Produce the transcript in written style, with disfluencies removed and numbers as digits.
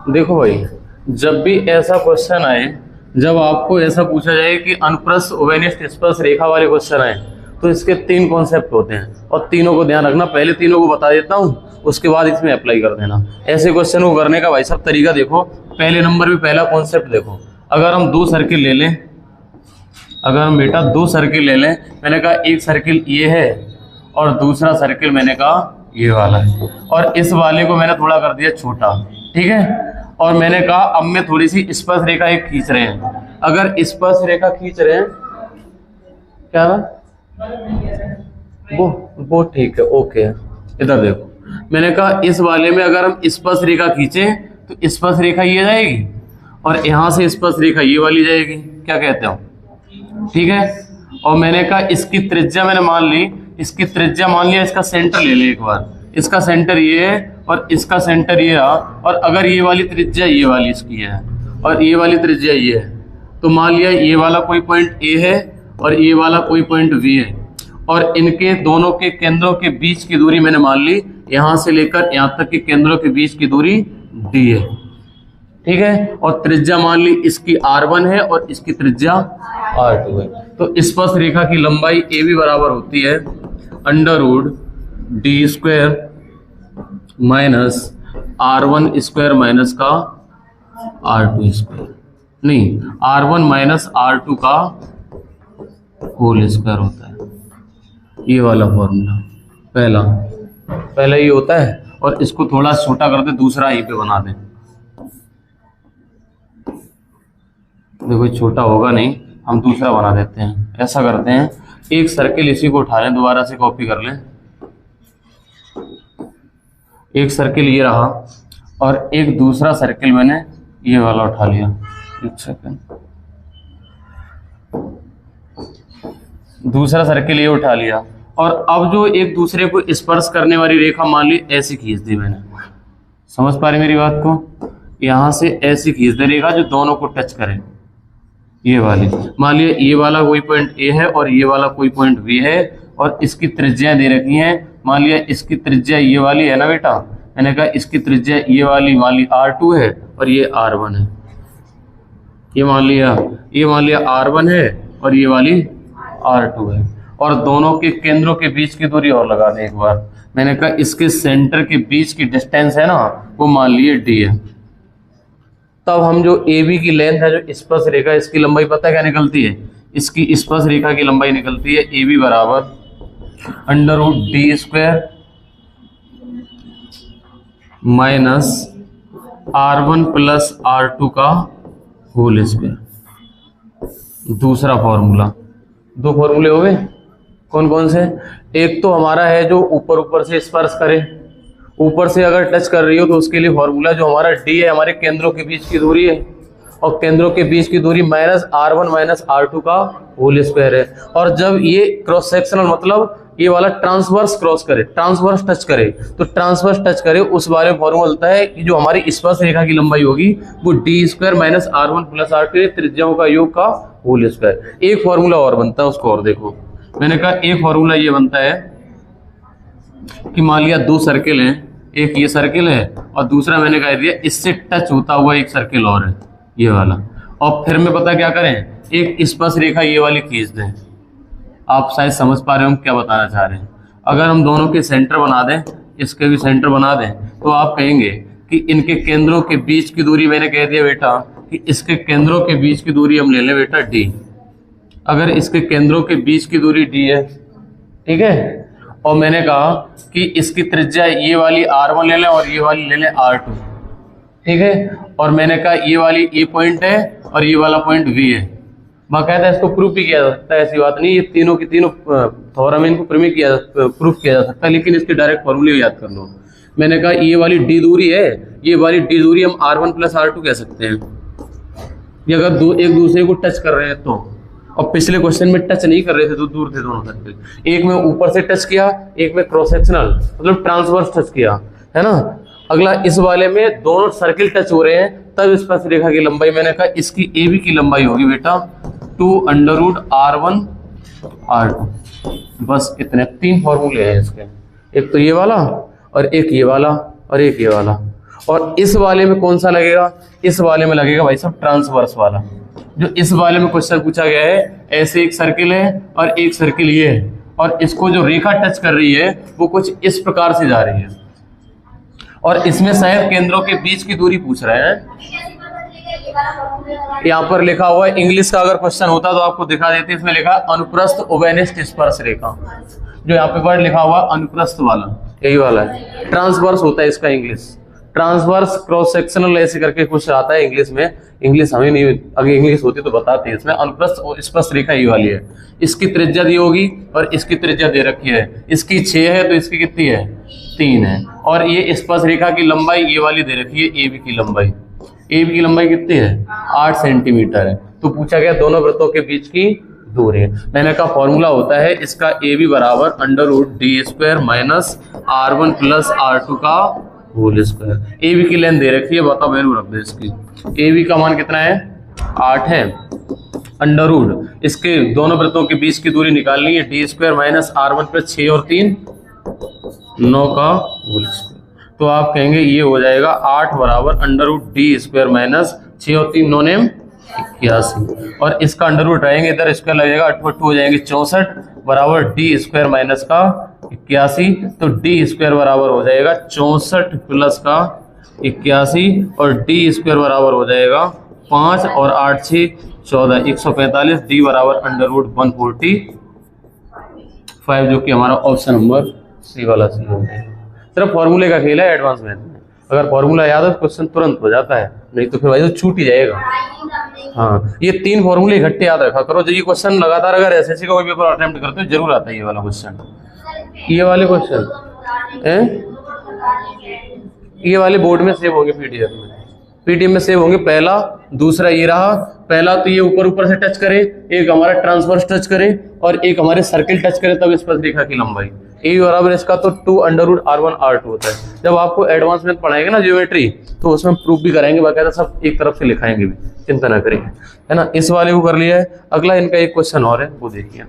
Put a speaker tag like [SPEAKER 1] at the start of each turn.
[SPEAKER 1] देखो भाई, जब भी ऐसा क्वेश्चन आए, जब आपको ऐसा पूछा जाए कि अनुप्रस्थ उभयनिष्ठ स्पर्श रेखा वाले क्वेश्चन आए, तो इसके 3 कॉन्सेप्ट होते हैं और तीनों को ध्यान रखना। पहले तीनों को बता देता हूँ, उसके बाद इसमें अप्लाई कर देना। ऐसे क्वेश्चन को करने का भाई साहब तरीका देखो। पहले नंबर पे पहला कॉन्सेप्ट देखो। अगर हम 2 सर्किल ले लें, अगर हम बेटा 2 सर्किल ले लें, मैंने कहा एक सर्किल ये है और दूसरा सर्किल मैंने कहा ये वाला है, और इस वाले को मैंने थोड़ा कर दिया छोटा, ठीक है। और मैंने कहा अब मैं थोड़ी सी स्पर्श रेखा एक खींच रहे हैं। अगर स्पर्श रेखा खींच रहे हैं, क्या वो ठीक है, ओके। इधर देखो, मैंने कहा इस वाले में अगर हम स्पर्श रेखा खींचे तो स्पर्श रेखा ये जाएगी और यहां से स्पर्श रेखा ये वाली जाएगी। क्या कहते हो, ठीक है। और मैंने कहा इसकी त्रिज्या मैंने मान ली, इसकी त्रिज्या मान लिया, इसका सेंटर ले ले एक बार। इसका सेंटर ये है और इसका सेंटर ये रहा, और अगर ये वाली त्रिज्या ये वाली इसकी है और ये वाली त्रिज्या ये है, तो मान लिया ये वाला कोई पॉइंट ए है और ये वाला कोई पॉइंट बी है, और इनके दोनों के केंद्रों के बीच की दूरी मैंने मान ली यहां से लेकर यहां तक के केंद्रों के बीच की दूरी डी है, ठीक है। और त्रिज्या मान ली इसकी r1 है और इसकी त्रिज्या r2 है। तो स्पर्श रेखा की लंबाई ए बी बराबर होती है √d² माइनस r1² माइनस का r2², नहीं r1 माइनस r2 का होल स्क्वायर होता है। ये वाला फॉर्मूला पहला ये होता है, और इसको थोड़ा छोटा कर दे, दूसरा यहीं पे बना दे। देखो छोटा होगा नहीं, हम दूसरा बना देते हैं। ऐसा करते हैं, एक सर्किल इसी को उठा लें, दोबारा से कॉपी कर लें। एक सर्किल ये रहा और एक दूसरा सर्किल मैंने ये वाला उठा लिया। एक सेकंड, दूसरा सर्किल ये उठा लिया, और अब जो एक दूसरे को स्पर्श करने वाली रेखा मान ली ऐसी खींच दी मैंने। समझ पा रहे मेरी बात को? यहां से ऐसी खींच दे रेखा जो दोनों को टच करे, ये वाली। मान लिया ये वाला कोई पॉइंट ए है और ये वाला कोई पॉइंट बी है, और इसकी त्रिज्या दे रखी है। मान लिया इसकी त्रिज्या ये वाली है ना बेटा, मैंने कहा इसकी त्रिज्या ये वाली r2 है और ये r1 है। ये मान लिया r1 है और ये वाली r2 है, और दोनों के केंद्रों के बीच की दूरी और लगा दें एक बार। मैंने कहा इसके सेंटर के बीच की डिस्टेंस है ना, वो मान लिए d है। तब हम जो ए बी की लेंथ है, जो स्पर्श रेखा, इसकी लंबाई पता है क्या निकलती है? इसकी स्पर्श रेखा की लंबाई निकलती है ए बी बराबर √d² minus r1 plus r2 का होल स्क्वायर। दूसरा फॉर्मूला, 2 फॉर्मूले हो गए। कौन कौन से? एक तो हमारा है जो ऊपर से स्पर्श करे, ऊपर से अगर टच कर रही हो तो उसके लिए फॉर्मूला जो हमारा डी है, हमारे केंद्रों के बीच की दूरी है, और केंद्रों के बीच की दूरी माइनस r1 माइनस r2 का होल स्क्वायर है। और जब ये क्रॉस सेक्शनल मतलब ये वाला ट्रांसवर्स क्रॉस करे, ट्रांसवर्स टच करे, तो ट्रांसवर्स टच करे उस बारे में फॉर्मूला होता है कि जो हमारी स्पर्श रेखा की लंबाई होगी वो d² minus r1 plus r2 त्रिज्याओं का योग का होल स्क्वायर। एक फॉर्मूला और बनता है, उसको और देखो। मैंने कहा एक फॉर्मूला ये बनता है कि मान लिया 2 सर्किल हैं, एक ये सर्किल है और दूसरा मैंने कह दिया इससे टच होता हुआ एक सर्किल और है, ये वाला। और फिर में पता क्या करें, एक स्पर्श रेखा ये वाली खींच दें। आप शायद समझ पा रहे हो हम क्या बताना चाह रहे हैं। अगर हम दोनों के सेंटर बना दें, इसके भी सेंटर बना दें, तो आप कहेंगे कि इनके केंद्रों के बीच की दूरी, मैंने कह दिया बेटा कि इसके केंद्रों के बीच की दूरी हम ले लें बेटा d। अगर इसके केंद्रों के बीच की दूरी d है, ठीक है, और मैंने कहा कि इसकी त्रिज्या ये वाली r1 ले लें और ये वाली ले लें r2, ठीक है। और मैंने कहा ये वाली ए पॉइंट है और ये वाला पॉइंट v है। बाकायदा इसको प्रूफ भी किया जा सकता है, ऐसी बात नहीं। ये तीनों की तीनों थ्योरम इनको प्रूफ किया जा सकता है, लेकिन इसके डायरेक्ट फॉर्मूले याद कर लो। मैंने कहा ये वाली d दूरी है, ये वाली d दूरी हम r1 प्लस r2 कह सकते हैं। ये अगर एक दूसरे को टच कर रहे हैं तो, और पिछले क्वेश्चन में टच नहीं कर रहे थे तो दूर थे दोनों सर्किल। एक में ऊपर से टच किया, एक में क्रॉस सेक्शनल मतलब ट्रांसवर्स टच किया, है ना। अगला इस वाले में दोनों सर्किल टच हो रहे हैं, तब स्पर्श रेखा की लंबाई मैंने कहा इसकी ए बी की लंबाई होगी बेटा 2√r1 r2। बस इतने 3 फॉर्मूले हैं इसके, एक तो ये वाला और एक ये वाला और एक ये वाला। और इस वाले में कौन सा लगेगा? इस वाले में लगेगा भाई साहब ट्रांसवर्स वाला। जो इस वाले में क्वेश्चन पूछा गया है, ऐसे एक सर्किल है और एक सर्किल ये है, और इसको जो रेखा टच कर रही है वो कुछ इस प्रकार से जा रही है, और इसमें शायद केंद्रों के बीच की दूरी पूछ रहे हैं। यहाँ पर लिखा हुआ है, इंग्लिश का अगर क्वेश्चन होता तो आपको दिखा देते, इसमें लिखा अनुप्रस्थ उभयनिष्ठ स्पर्श रेखा। जो यहाँ पे वर्ड लिखा हुआ अनुप्रस्थ वाला, यही वाला है। ट्रांसवर्स होता है इसका इंग्लिश, ट्रांसवर्स क्रॉस सेक्शनल ऐसे करके कुछ आता है इंग्लिश में। इंग्लिश हमें नहीं, अगर इंग्लिश होती तो बताते हैं। इसमें अनुप्रस्थ स्पर्श रेखा ये वाली है, इसकी त्रिज्या दी होगी और इसकी त्रिज्या दे रखी है। इसकी 6 है तो इसकी कितनी है? 3 है। और ये स्पर्श रेखा की लंबाई ये वाली दे रखी है, ए बी की लंबाई। ए बी की लंबाई कितनी है? 8 सेंटीमीटर है। तो पूछा गया दोनों वृत्तों के बीच की दूरी। मैंने कहा फॉर्मूला होता है इसका, ए बी बराबर √d² minus R1 plus R2 का होल स्क्वायर। ए बी की लेंथ दे रखी है, बताओ वैल्यू रख दे इसकी। ए बी का मान कितना है? 8 है। अंडर इसके दोनों वृत्तों के बीच की दूरी निकालनी है, d² माइनस R1 प्लस 6 और 3 9 का होल स्क्वायर। तो आप कहेंगे ये हो जाएगा 8 बराबर √d² माइनस 6 और 3 9 नेम 81, और इसका अंडर रूट रहेंगे, इधर स्क्वायर लगेगा, 8 हो जाएंगे 64 बराबर d² माइनस का 81। तो d² बराबर हो जाएगा 64 प्लस का 81, और d² बराबर हो जाएगा 5 और 8 6 14 145। d बराबर √145, जो कि हमारा ऑप्शन नंबर सी वाला सी हो गया। सिर्फ फॉर्मूले का खेल है एडवांस मैथ में, अगर फॉर्मूला याद है तो क्वेश्चन तुरंत हो जाता है, नहीं तो फिर भाई तो छूट ही जाएगा। हाँ, ये 3 फॉर्मूले इकट्ठे याद रखा करो। जो ये क्वेश्चन लगातार अगर एसएससी का कोई पेपर अटेम्प्ट करते हो जरूर आता है ये वाला क्वेश्चन। ये वाले क्वेश्चन ये वाले बोर्ड में सेव होंगे, पीडीएफ में सेव होंगे। पहला, दूसरा ये रहा। पहला तो ये ऊपर ऊपर से टच करे, एक हमारा ट्रांसवर्स टच करे और एक हमारे सर्किल टच करे, तब स्पर्श रेखा की लंबाई ए बराबर इसका तो 2 √R1 R2 होता है। जब आपको एडवांस में पढ़ाएंगे ना ज्योमेट्री, तो उसमें प्रूफ भी कराएंगे, बाकायदा सब एक तरफ से लिखाएंगे भी, चिंता ना करिए, है ना। इस वाले को कर लिया है। अगला इनका एक क्वेश्चन और है, वो देखिए।